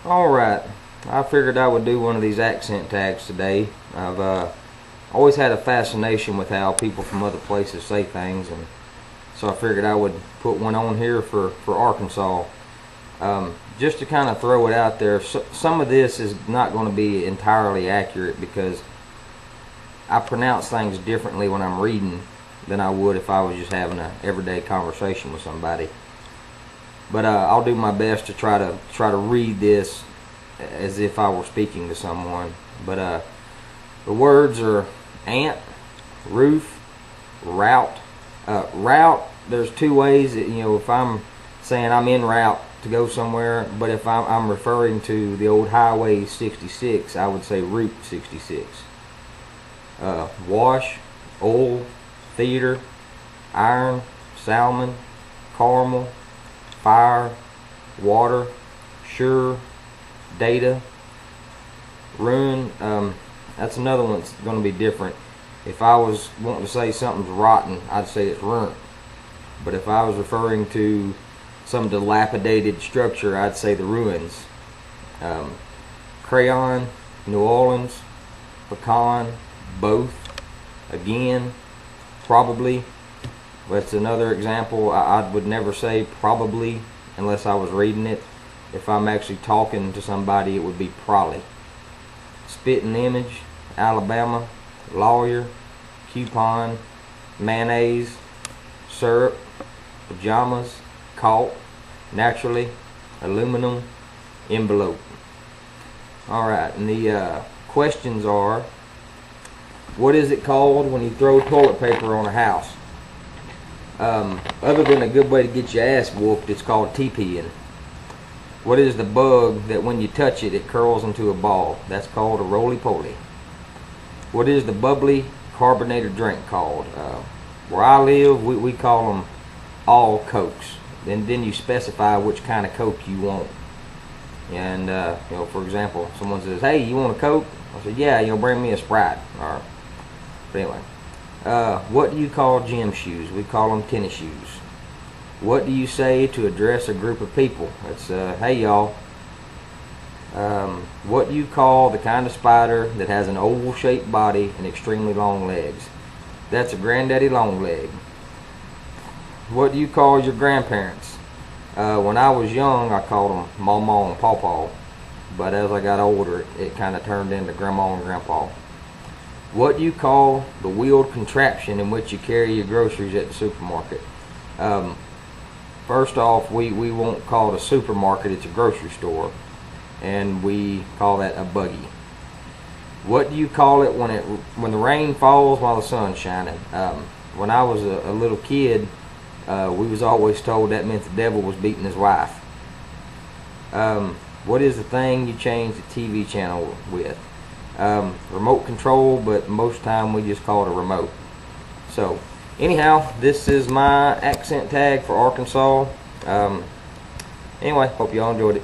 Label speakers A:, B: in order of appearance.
A: Alright, I figured I would do one of these accent tags today. I've always had a fascination with how people from other places say things, and so I figured I would put one on here for Arkansas. Just to kind of throw it out there, some of this is not going to be entirely accurate because I pronounce things differently when I'm reading than I would if I was just having an everyday conversation with somebody. But I'll do my best to try to read this as if I were speaking to someone. But the words are ant, roof, route. Route, there's two ways. If I'm saying I'm en route to go somewhere, but if I'm referring to the old Highway 66, I would say Route 66. Wash, oil, theater, iron, salmon, caramel, fire, water, sure, data, ruin. That's another one that's going to be different. If I was wanting to say something's rotten, I'd say it's ruined. But if I was referring to some dilapidated structure, I'd say the ruins. Crayon, New Orleans, pecan, both, again, probably. That's another example. I would never say probably unless I was reading it. If I'm actually talking to somebody, it would be probably. Spitting image, Alabama, lawyer, coupon, mayonnaise, syrup, pajamas, caught, naturally, aluminum, envelope. Alright, and the questions are, what is it called when you throw toilet paper on a house? Other than a good way to get your ass whooped, it's called TPing. What is the bug that when you touch it, it curls into a ball? That's called a roly-poly. What is the bubbly carbonated drink called? Where I live, we call them all Cokes. Then you specify which kind of Coke you want. And for example, someone says, "Hey, you want a Coke?" I said, "Yeah, bring me a Sprite." All right. But anyway, what do you call gym shoes? We call them tennis shoes. What do you say to address a group of people? It's "Hey y'all." What do you call the kind of spider that has an oval-shaped body and extremely long legs? That's a granddaddy long leg. What do you call your grandparents? When I was young, I called them Mama and Pawpaw, but as I got older, it kind of turned into Grandma and Grandpa. What do you call the wheeled contraption in which you carry your groceries at the supermarket? First off, we won't call it a supermarket, it's a grocery store, and we call that a buggy. What do you call it when the rain falls while the sun's shining? When I was a little kid, we was always told that meant the devil was beating his wife. What is the thing you change the TV channel with? Remote control, but most time we just call it a remote. So anyhow, this is my accent tag for Arkansas. Anyway, hope y'all enjoyed it.